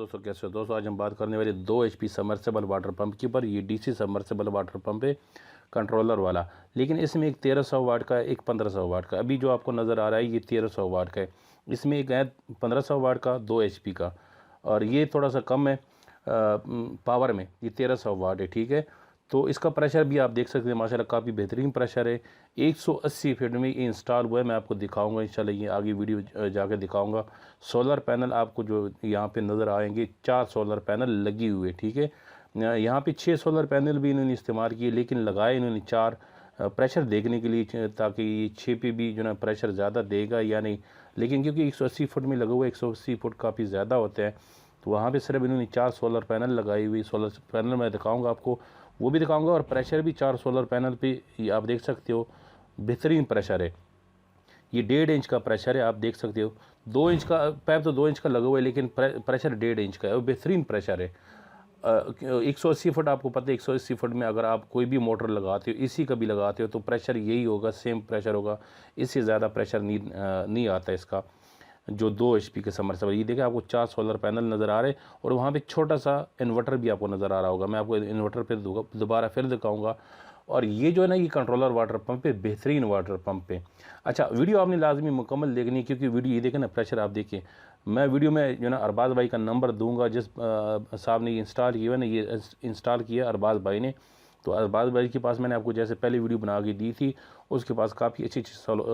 दोस्तों, कैसे हो दोस्तों। आज हम बात करने वाले 2 HP सबमर्सिबल वाटर पंप के ऊपर। ये DC सबमर्सिबल वाटर पंप है, कंट्रोलर वाला। लेकिन इसमें एक 1300 वाट का, एक 1500 वाट का। अभी जो आपको नज़र आ रहा है ये 1300 वाट का है। इसमें एक है 1500 वाट का, 2 HP का, और ये थोड़ा सा कम है पावर में। ये 1300 वाट है, ठीक है। तो इसका प्रेशर भी आप देख सकते हैं, माशाल्लाह काफ़ी बेहतरीन प्रेशर है। 180 फीट में ये इंस्टॉल हुआ है। मैं आपको दिखाऊंगा इंशाल्लाह, ये आगे वीडियो जाके दिखाऊंगा। सोलर पैनल आपको जो यहाँ पे नज़र आएंगे, 4 सोलर पैनल लगी हुए, ठीक है। यहाँ पे 6 सोलर पैनल भी इन्होंने इस्तेमाल किए, लेकिन लगाए इन्होंने 4 प्रेशर देखने के लिए, ताकि ये 6 पे भी जो ना प्रेशर ज़्यादा देगा या नहीं। लेकिन क्योंकि 180 फुट में लगा हुआ है, 180 फुट काफ़ी ज़्यादा होते हैं, तो वहाँ पे सिर्फ इन्होंने 4 सोलर पैनल लगाई हुई। सोलर पैनल मैं दिखाऊंगा आपको, वो भी दिखाऊंगा, और प्रेशर भी 4 सोलर पैनल पे ये आप देख सकते हो, बेहतरीन प्रेशर है। ये 1.5 इंच का प्रेशर है, आप देख सकते हो। 2 इंच का पाइप तो 2 इंच का लगा हुआ है, लेकिन प्रेशर 1.5 इंच का है, वो बेहतरीन प्रेशर है। 180 फुट आपको पता है, 180 फुट में अगर आप कोई भी मोटर लगाते हो, इसी का भी लगाते हो, तो प्रेशर यही होगा, सेम प्रेशर होगा। इससे ज़्यादा प्रेशर नहीं आता इसका। जो 2 HP के सबमर्सिबल, ये देखिए आपको 4 सोलर पैनल नज़र आ रहे हैं, और वहाँ पे छोटा सा इन्वर्टर भी आपको नज़र आ रहा होगा। मैं आपको इन्वर्टर पे दोबारा फिर दिखाऊंगा। और ये जो है ना, ये कंट्रोलर वाटर पंप है, बेहतरीन वाटर पंप है। अच्छा, वीडियो आपने लाजमी मुकम्मल देखनी है, क्योंकि वीडियो ये देखें ना, प्रेशर आप देखिए। मैं वीडियो में जो ना अरबाज़ भाई का नंबर दूंगा, जिस साहब ने इंस्टॉल किया है ना, ये इंस्टॉल किया अरबाज़ भाई ने। तो अरबाज़ भाई के पास मैंने आपको जैसे पहले वीडियो बना के दी थी, उसके पास काफ़ी अच्छे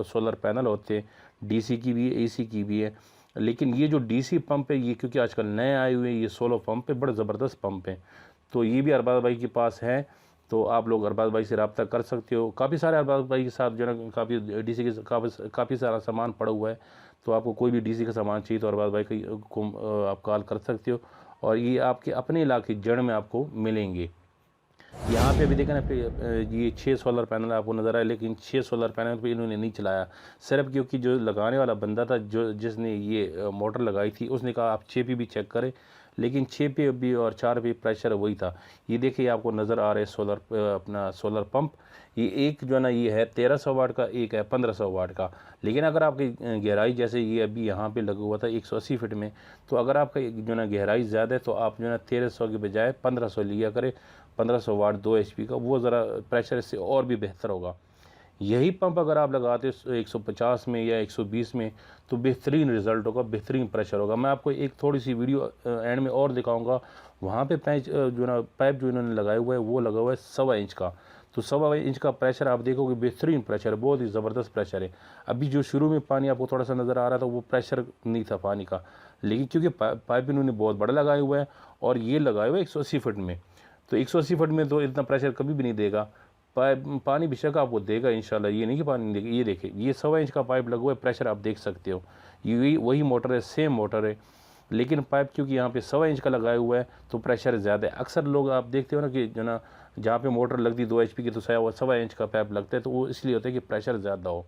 सोलर पैनल होते हैं। DC की भी है, AC की भी है। लेकिन ये जो DC पंप है, ये क्योंकि आजकल नए आए हुए हैं, ये सोलर पंप है, बड़े ज़बरदस्त पंप है। तो ये भी अरबाज़ भाई के पास है, तो आप लोग अरबाज़ भाई से रब्ता कर सकते हो। काफ़ी सारे अरबाज़ भाई के साथ जो है ना, काफ़ी DC के काफ़ी सारा सामान पड़ा हुआ है। तो आपको कोई भी DC का सामान चाहिए तो अरबाज़ भाई को आप कॉल कर सकते हो, और ये आपके अपने इलाके जड़ में आपको मिलेंगे। यहाँ पे भी देखा ना, ये 6 सोलर पैनल आपको नज़र आए, लेकिन 6 सोलर पैनल पे इन्होंने नहीं चलाया, सिर्फ क्योंकि जो लगाने वाला बंदा था, जिसने ये मोटर लगाई थी, उसने कहा आप 6 पे भी चेक करें। लेकिन 6 पे भी और 4 पे प्रेशर वही था। ये देखिए आपको नज़र आ रहा है सोलर, अपना सोलर पंप। ये एक जो है ना, ये है 1300 वाट का, एक है 1500 वाट का। लेकिन अगर आपकी गहराई, जैसे ये अभी यहाँ पे लगा हुआ था 180 फीट में, तो अगर आपका जो ना गहराई ज़्यादा है, तो आप जो है 1300 के बजाय 1500 लिया करें। 1500 वाट 2 HP का, वो ज़रा प्रेशर इससे और भी बेहतर होगा। यही पंप अगर आप लगाते हो 150 में या 120 में, तो बेहतरीन रिज़ल्ट होगा, बेहतरीन प्रेशर होगा। मैं आपको एक थोड़ी सी वीडियो एंड में और दिखाऊंगा। वहाँ पे पाइप जो इन्होंने लगाया हुआ है, वो लगा हुआ है 1.25 इंच का। तो 1.25 इंच का प्रेशर आप देखोगे, बेहतरीन प्रेशर, बहुत ही ज़बरदस्त प्रेशर है। अभी जो शुरू में पानी आपको थोड़ा सा नज़र आ रहा था, वो प्रेशर नहीं था पानी का, लेकिन क्योंकि पाइप इन्होंने बहुत बड़ा लगाया हुआ है, और ये लगाया हुआ है 180 फुट में। तो 180 फुट में तो इतना प्रेशर कभी भी नहीं देगा। पानी बेशक आपको देगा इंशाल्लाह, ये नहीं कि पानी नहीं देगा। ये देखिए, ये 1.25 इंच का पाइप लगा हुआ है, प्रेशर आप देख सकते हो। ये वही मोटर है, सेम मोटर है, लेकिन पाइप क्योंकि यहाँ पे 1.25 इंच का लगाया हुआ है, तो प्रेशर ज़्यादा है। अक्सर लोग आप देखते हो ना कि जो ना, जहाँ पे मोटर लगती 2 HP की, तो 1.25 इंच का पाइप लगता है, तो वो इसलिए होता है कि प्रेशर ज़्यादा हो।